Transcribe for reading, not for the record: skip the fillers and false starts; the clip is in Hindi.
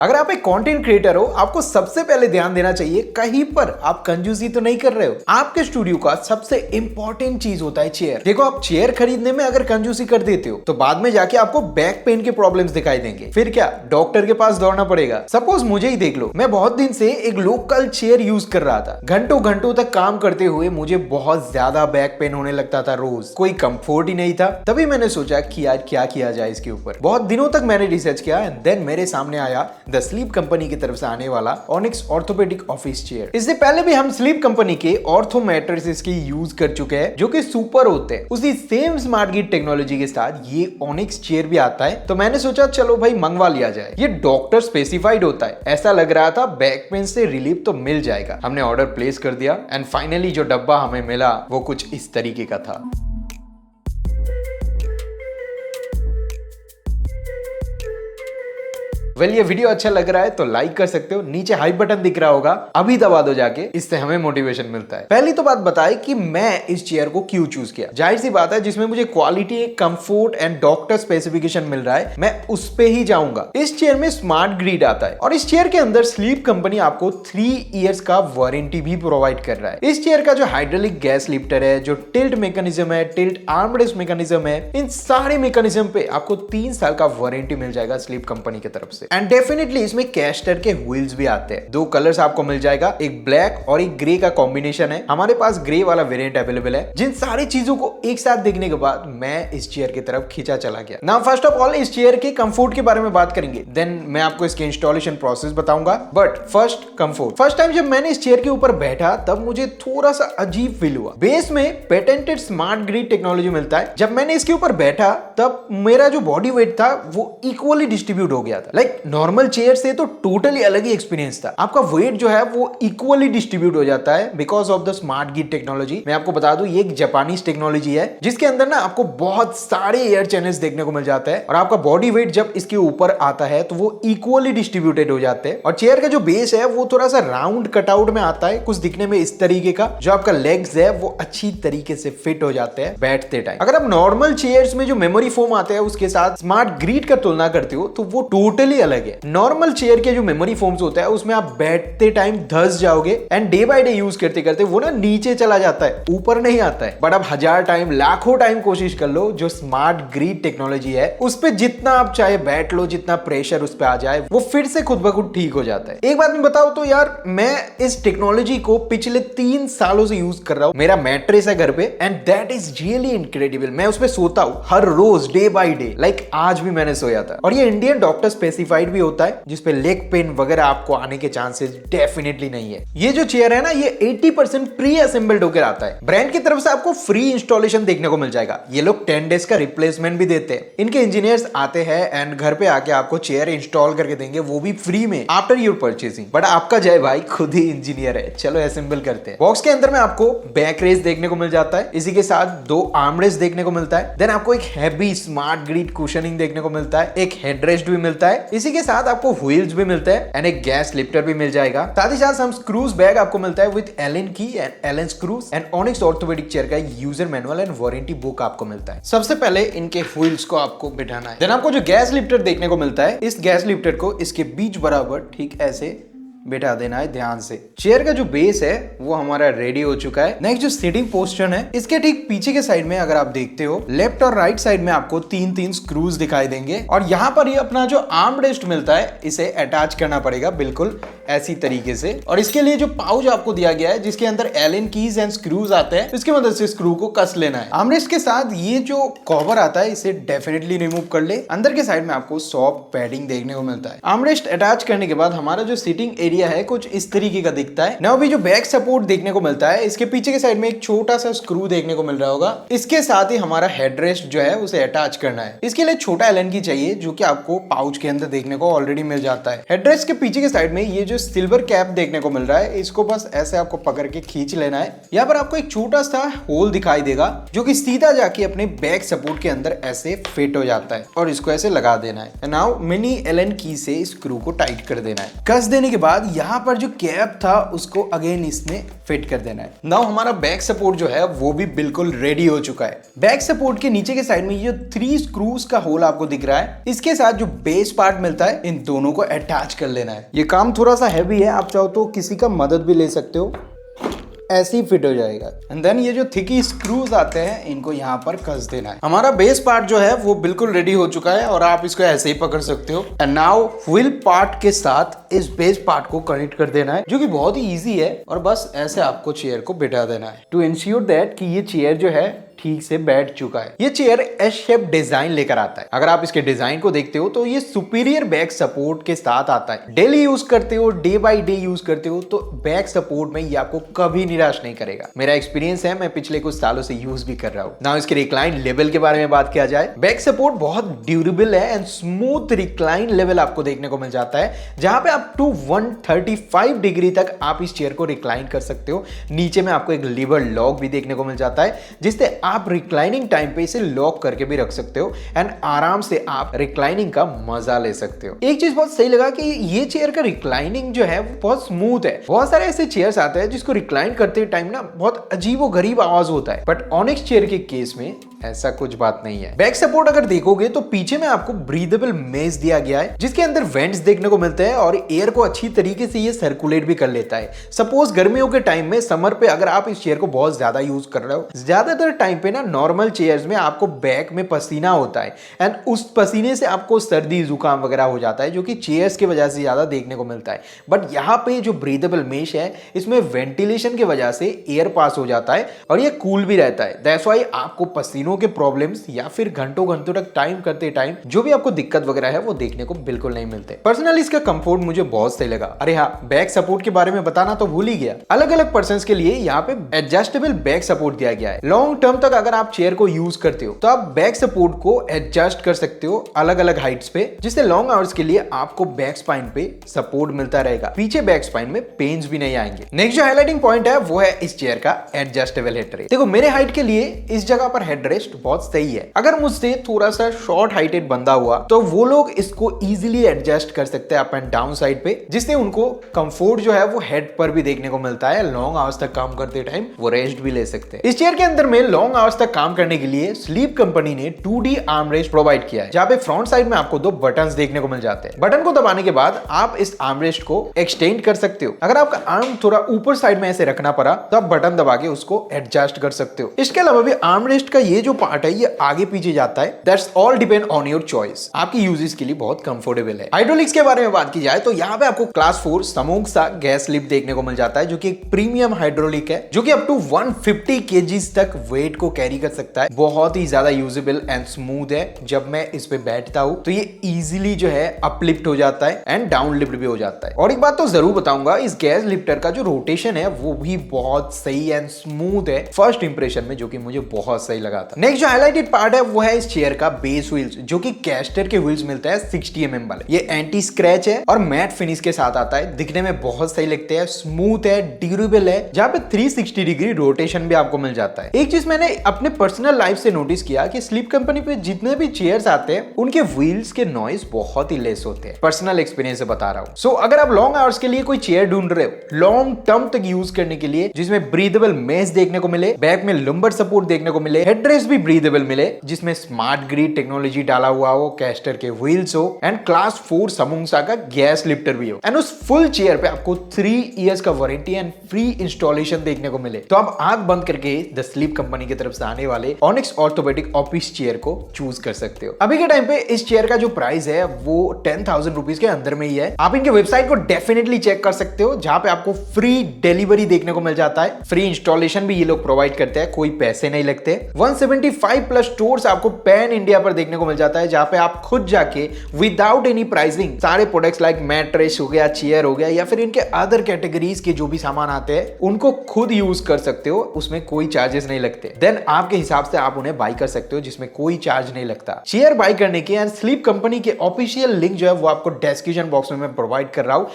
अगर आप एक कंटेंट क्रिएटर हो, आपको सबसे पहले ध्यान देना चाहिए कहीं पर आप कंजूसी तो नहीं कर रहे हो। आपके स्टूडियो का सबसे इंपॉर्टेंट चीज होता है चेयर। देखो, आप चेयर खरीदने में अगर कंजूसी कर देते हो तो बाद में जाके आपको बैक पेन के प्रॉब्लम्स दिखाई देंगे। फिर क्या डॉक्टर के पास दौड़ना पड़ेगा। सपोज मुझे ही देख लो, मैं बहुत दिन से एक लोकल चेयर यूज कर रहा था। घंटों घंटों तक काम करते हुए मुझे बहुत ज्यादा बैक पेन होने लगता था रोज। कोई कंफर्ट ही नहीं था। तभी मैंने सोचा कि यार क्या किया जाए इसके ऊपर। बहुत दिनों तक मैंने रिसर्च किया एंड देन मेरे सामने आया द स्लीप कंपनी की तरफ से आने वाला ओनिक्स ऑर्थोपेडिक ऑफिस चेयर। इससे पहले भी हम स्लीप कंपनी के ऑर्थो मैट्रेसेस की यूज कर चुके हैं जो कि सुपर होते हैं। उसी सेम स्मार्ट गिट टेक्नोलॉजी के साथ ये ओनिक्स चेयर भी आता है, तो मैंने सोचा चलो भाई मंगवा लिया जाए। ये डॉक्टर स्पेसिफाइड होता है। ऐसा लग रहा था बैक पेन से रिलीफ तो मिल जाएगा। हमने ऑर्डर प्लेस कर दिया एंड फाइनली जो डब्बा हमें मिला वो कुछ इस तरीके का था। ये वीडियो अच्छा लग रहा है तो लाइक कर सकते हो। नीचे हाई बटन दिख रहा होगा, अभी दबा दो जाके, इससे हमें मोटिवेशन मिलता है। पहली तो बात बताए कि मैं इस चेयर को क्यों चूज किया। जाहिर सी बात है, जिसमें मुझे quality, comfort and doctor specification मिल रहा है, मैं उस पे ही जाऊंगा। इस चेयर में स्मार्ट ग्रिड आता है और इस चेयर के अंदर स्लीप कंपनी आपको 3 इयर्स का वारंटी भी प्रोवाइड कर रहा है। इस चेयर का जो हाइड्रोलिक गैस लिफ्टर है, जो टिल्ट मैकेनिज्म है, टिल्ट आर्मरेस्ट मैकेनिज्म है, इन सारे मैकेनिज्म पे आपको 3 साल का वारंटी मिल जाएगा स्लीप कंपनी की तरफ से। एंड डेफिनेटली इसमें कैस्टर के व्हील्स भी आते हैं। 2 कलर्स आपको मिल जाएगा, एक ब्लैक और एक ग्रे का कॉम्बिनेशन है। हमारे पास ग्रे वाला वेरिएंट अवेलेबल है। जिन सारी चीजों को एक साथ देखने के बाद मैं इस चेयर की तरफ खींचा चला गया। नाउ फर्स्ट ऑफ ऑल इस चेयर के कंफर्ट के बारे में बात करेंगे, देन मैं आपको इसके इंस्टॉलेशन प्रोसेस बताऊंगा। But first comfort. First time जब मैंने इस चेयर के ऊपर बैठा तब मुझे थोड़ा सा अजीब फील हुआ। बेस में पेटेंटेड स्मार्ट ग्रिड टेक्नोलॉजी मिलता है। जब मैंने इसके ऊपर बैठा तब मेरा जो बॉडी वेट था वो इक्वली डिस्ट्रीब्यूट हो गया था। लाइक नॉर्मल चेयर से तो टोटली अलग ही एक्सपीरियंस था। आपका वेट जो है वो इक्वली डिस्ट्रीब्यूट हो जाता है because of the smart grid technology. मैं आपको बता दूं, ये एक जापानीज टेक्नोलॉजी है जिसके अंदर ना आपको बहुत सारे एयर चैनल्स देखने को मिल जाते हैं और आपका बॉडी वेट जब इसके ऊपर आता है तो वो इक्वली डिस्ट्रीब्यूटेड हो जाते हैं। और चेयर का जो बेस है वो थोड़ा सा राउंड कटआउट में आता है, कुछ दिखने में इस तरीके का। जो आपका लेग्स है वो अच्छी तरीके से फिट हो जाते हैं बैठते टाइम। अगर आप नॉर्मल चेयर्स में जो मेमोरी फोम आते हैं उसके साथ स्मार्ट ग्रिड का तुलना करते हो तो वो टोटली अलग है। नॉर्मल चेयर के जो मेमोरी फोम्स होता है उसमें आप बैठते टाइम धस जाओगे and day by day use करते करते वो ना नीचे चला जाता है, ऊपर नहीं आता है। बट आप 1000 टाइम, लाखों टाइम कोशिश कर लो, जो स्मार्ट ग्रिड टेक्नोलॉजी है उस पे जितना आप चाहे बैठ लो, जितना प्रेशर उस पे आ जाए वो फिर से खुद ब खुद ठीक हो जाता है। एक बात मैं बताऊं तो यार, मैं इस टेक्नोलॉजी को पिछले 3 सालों से यूज कर रहा हूं। मेरा मैट्रेस है घर पे and that is really incredible. मैं उस पे सोता हूं हर रोज, डे बाय डे। लाइक आज भी मैंने सोया था। और ये इंडियन डॉक्टर स्पेसिफाइड भी होता है, जिसपे लेग पेन वगैरह आपको आने के चांसेस डेफिनेटली नहीं है। ये जो चेयर है ना, ये 80% प्री असेंबल्ड होकर आता है। ब्रांड की तरफ से आपको फ्री इंस्टॉलेशन देखने को मिल जाएगा। ये लोग 10 डेज का रिप्लेसमेंट भी देते हैं। इनके इंजीनियर्स आते हैं एंड घर पे आके आपको चेयर इंस्टॉल करके देंगे, वो भी फ्री में आफ्टर योर परचेसिंग। बट आपका जय भाई खुद ही इंजीनियर है, चलो असेंबल करते हैं। बॉक्स के अंदर में आपको बैक रेस्ट देखने को मिल जाता है, इसी के साथ 2 आर्मरेस्ट देखने को मिलता है। देन आपको एक हैवी स्मार्ट ग्रिड कुशनिंग देखने को मिलता है, एक हेडरेस्ट भी मिलता है, इसी के साथ आपको व्हील्स भी मिलते हैं एंड एक गैस लिफ्टर भी मिल जाएगा। साथ ही साथ हम स्क्रूज बैग आपको मिलता है with Allen key and Allen screws and Onyx orthopedic chair का user manual and warranty book आपको मिलता है। सबसे पहले इनके व्हील्स को आपको बिठाना है। देन आपको जो गैस लिफ्टर देखने को मिलता है, इस गैस लिफ्टर को इसके बीच बराबर ठीक ऐसे बिठा देना है ध्यान से। चेयर का जो बेस है वो हमारा रेडी हो चुका है। नेक्स्ट जो सिटिंग पोस्चर है, इसके ठीक पीछे के साइड में अगर आप देखते हो, लेफ्ट और राइट साइड में आपको 3-3 स्क्रूज दिखाई देंगे और यहाँ पर ये अपना जो आर्म रेस्ट मिलता है इसे अटैच करना पड़ेगा बिल्कुल ऐसी तरीके से। और इसके लिए जो पाउच आपको दिया गया है जिसके अंदर एलन कीज एंड स्क्रूज आते हैं, इसकी मदद से स्क्रू को कस लेना है। आर्मरेस्ट के साथ ये जो कवर आता है इसे डेफिनेटली रिमूव कर ले। अंदर के साइड में आपको सॉफ्ट पैडिंग देखने को मिलता है। आर्मरेस्ट अटैच करने के बाद हमारा जो सीटिंग एरिया है कुछ इस तरीके का दिखता है। नाउ भी जो बैक सपोर्ट देखने को मिलता है, इसके पीछे के साइड में एक छोटा सा स्क्रू देखने को मिल रहा होगा। इसके साथ ही हमारा हेडरेस्ट जो है उसे अटैच करना है। इसके लिए छोटा एलन की चाहिए जो कि आपको पाउच के अंदर देखने को ऑलरेडी मिल जाता है। हेडरेस्ट के पीछे के साइड में ये जो सिल्वर कैप देखने को मिल रहा है, इसको बस ऐसे आपको पकड़ के खींच लेना है। यहाँ पर आपको एक छोटा सा होल दिखाई देगा जो कि सीधा जाके अपने बैक सपोर्ट के अंदर ऐसे फिट हो जाता है और इसको ऐसे लगा देना है। नाउ मिनी एलन की से स्क्रू को टाइट कर देना है। कस देने के बाद बाद यहाँ पर जो कैप था उसको अगेन इसमें फिट कर देना है। नाउ हमारा बैक सपोर्ट जो है वो भी बिल्कुल रेडी हो चुका है। बैक सपोर्ट के नीचे के साइड में ये 3 स्क्रूज का होल आपको दिख रहा है, इसके साथ जो बेस पार्ट मिलता है इन दोनों को अटैच कर लेना है। ये काम थोड़ा सा हैवी है, आप चाहो तो किसी का मदद भी ले सकते हो, ऐसे ही फिट हो जाएगा। एंड देन ये जो थिकी स्क्रूज आते हैं इनको यहाँ पर कस देना है। हमारा बेस पार्ट जो है वो बिल्कुल रेडी हो चुका है और आप इसको ऐसे ही पकड़ सकते हो। एंड नाउ व्हील पार्ट के साथ इस बेस पार्ट को कनेक्ट कर देना है, जो कि बहुत ही इजी है और बस ऐसे आपको चेयर को बिठा देना है टू इंश्योर दैट कि ये चेयर जो है ठीक से बैठ चुका है। ये चेयर एस शेप डिजाइन लेकर आता है। अगर आप इसके डिजाइन को देखते हो तो ये सुपीरियर बैक सपोर्ट के साथ आता है। डेली यूज करते हो, डे बाय डे यूज करते हो तो बैक सपोर्ट में ये आपको कभी निराश नहीं करेगा। मेरा एक्सपीरियंस है, मैं पिछले कुछ सालों से यूज भी कर रहा हूं। नाउ इसके रिक्लाइन लेवल के बारे में बात किया जाए, बैक सपोर्ट बहुत ड्यूरेबल है एंड स्मूथ रिक्लाइन लेवल आपको देखने को मिल जाता है, जहां पे आप टू 135 डिग्री तक आप इस चेयर को रिक्लाइन कर सकते हो। नीचे में आपको एक लीवर लॉक भी देखने को मिल जाता है, जिससे आप रिक्लाइनिंग टाइम पे इसे लॉक करके भी रख सकते हो एंड आराम से आप रिक्लाइनिंग का मजा ले सकते हो। एक चीज बहुत सही लगा कि ये चेयर का रिक्लाइनिंग जो है वो बहुत स्मूथ है। बहुत सारे ऐसे चेयर्स आते हैं जिसको रिक्लाइन करते टाइम ना बहुत अजीब और गरीब आवाज होता है, बट ऑनिक्स चेयर के केस में ऐसा कुछ बात नहीं है। बैक सपोर्ट अगर देखोगे तो पीछे में आपको ब्रीदेबल मेज दिया गया है, जिसके अंदर वेंट्स देखने को मिलते हैं और एयर को अच्छी तरीके से ये सर्कुलेट भी कर लेता है। सपोज गर्मियों के टाइम में, समर पे अगर आप इस चेयर को बहुत ज्यादा यूज कर रहे हो, ज्यादातर टाइम पे ना नॉर्मल चेयर्स में आपको बैक में पसीना होता है एंड उस पसीने से आपको सर्दी जुकाम वगैरह हो जाता है, जो कि चेयर्स की वजह से ज्यादा देखने को मिलता है। बट यहाँ पे जो ब्रीदेबल मेश है इसमें वेंटिलेशन की वजह से एयर पास हो जाता है और ये कूल भी रहता है। दैट्स व्हाई आपको पसीनों के प्रॉब्लम्स या फिर घंटों घंटों तक टाइम करते टाइम जो भी आपको दिक्कत वगैरह है वो देखने को बिल्कुल नहीं मिलते। पर्सनली इसका कंफर्ट मुझे बहुत सही लगा। अरे हाँ, बैक सपोर्ट के बारे में बताना तो भूल ही गया। अलग अलग पर्संस के लिए यहाँ पे एडजस्टेबल बैक सपोर्ट दिया गया है। लॉन्ग टर्म तक अगर आप चेयर को यूज करते हो तो आप बैक सपोर्ट को एडजस्ट कर सकते हो अलग अलग हाइट्स पे, जिससे लॉन्ग आवर्स के लिए आपको बैक स्पाइन पे सपोर्ट मिलता रहेगा। पीछे बैक स्पाइन में पेन्स भी नहीं आएंगे। नेक्स्ट जो हाईलाइटिंग पॉइंट है वो है इस चेयर का एडजस्टेबल हेडरेस्ट। देखो, मेरे हाइट के लिए इस जगह पर हेडरेस्ट बहुत सही है। अगर मुझसे थोड़ा सा शॉर्ट हाइटेड बंदा हुआ तो वो लोग इसको इजीली एडजस्ट कर सकते हैं अप एंड डाउन साइड पे, जिससे उनको कंफर्ट जो है वो हेड पर भी देखने को मिलता है। लॉन्ग आवर्स तक काम करते टाइम वो रेस्ट भी ले सकते हैं। इस चेयर के अंदर में लॉन्ग आवर्स तक काम करने के लिए स्लीप कंपनी ने 2D आर्म रेस्ट प्रोवाइड किया है, जहां पे फ्रंट साइड में आपको 2 बटन्स देखने को मिल जाते हैं। बटन को दबाने के बाद आप इस आर्म रेस्ट को एक्सटेंड कर सकते हो। अगर आपका आर्म थोड़ा ऊपर साइड में ऐसे रखना पड़ा तो आप बटन दबा के उसको एडजस्ट कर सकते हो। इसके अलावा भी आर्म रेस्ट का ये जो पार्ट है ये आगे पीछे जाता है। That's all depend on your choice. आपकी यूजेस के लिए बहुत कंफर्टेबल है। हाइड्रोलिक्स के बारे में बात की जाए तो यहाँ पे आपको क्लास 4 समोक्सा गैस लिफ्ट देखने को मिल जाता है, जो कि एक प्रीमियम हाइड्रोलिक है, जो कि अप टू 150 केजीज तक वेट को कैरी कर सकता है। बहुत ही ज्यादा यूजेबल एंड स्मूथ है। जब मैं इस पे बैठता हूँ तो ये इजीली जो है अपलिफ्ट हो जाता है एंड डाउन लिफ्ट भी हो जाता है। और एक बात तो जरूर बताऊंगा, इस गैस लिफ्टर का जो रोटेशन है वो भी बहुत सही एंड स्मूथ है फर्स्ट इंप्रेशन में, जो कि मुझे बहुत सही लगा था। नेक्स्ट जो हाईलाइटेड पार्ट है वो है इस चेयर का बेस व्हील्स, जो कि कैस्टर के व्हील्स मिलता है 60 mm वाले। ये एंटी स्क्रैच है और मैट फिनिश के साथ आता है। दिखने में बहुत सही लगते हैं, स्मूथ है, ड्यूरेबल है, जहां पे 360 डिग्री रोटेशन भी आपको मिल जाता है। एक चीज मैंने अपने पर्सनल लाइफ से नोटिस किया कि स्लीप कंपनी पे जितने भी चेयर्स आते हैं उनके व्हील्स के नॉइस बहुत ही लेस होते हैं। पर्सनल एक्सपीरियंस से बता रहा हूँ। सो अगर आप लॉन्ग आवर्स के लिए कोई चेयर ढूंढ रहे हो लॉन्ग टर्म तक यूज करने के लिए, जिसमें ब्रीदेबल मेज देखने को मिले, बैक में लंबर सपोर्ट देखने को मिले, हेडरेस्ट भी ब्रीदेबल मिले, जिसमें स्मार्ट ग्रिड टेक्नोलॉजी डाला हुआ हो, कैस्टर के व्हील्स हो एंड क्लास 4 समोक्सा का गैस लिफ्टर भी हो, एंड उस फुल चेयर पे आपको 3 इयर्स का वारंटी एंड फ्री इंस्टॉलेशन देखने को मिले, तो आप आंख बंद करके द स्लीप कंपनी की तरफ से आने वाले ऑनिक्स ऑर्थोपेडिक ऑफिस चेयर को चूज कर सकते हो। अभी के टाइम पे इस चेयर का जो प्राइस है वो 10,000 रुपीज के अंदर में ही है। आप इनके वेबसाइट को डेफिनेटली चेक कर सकते हो, जहां पे आपको फ्री डिलीवरी देखने को मिल जाता है। फ्री इंस्टॉलेशन भी ये लोग प्रोवाइड करते हैं, कोई पैसे नहीं लगते। 175 प्लस स्टोर्स आपको पैन इंडिया पर देखने को मिल जाता है, जहां पे आप खुद जाके विदाउट एनी प्राइसिंग सारे प्रोडक्ट्स लाइक मैट्रेस हो गया, चेयर हो गया या फिर इनके अदर कैटेगरीज के जो भी सामान आते हैं उनको खुद यूज कर सकते हो। उसमें कोई चार्जेस नहीं लगते। देन आपके हिसाब से आप उन्हें बाई कर सकते हो, जिसमें कोई चार्ज नहीं लगता। चेयर बाई करने के एंड स्लीप कंपनी के ऑफिशियल लिंक जो है वो आपको डिस्क्रिप्शन बॉक्स में मैं प्रोवाइड कर रहा हूं।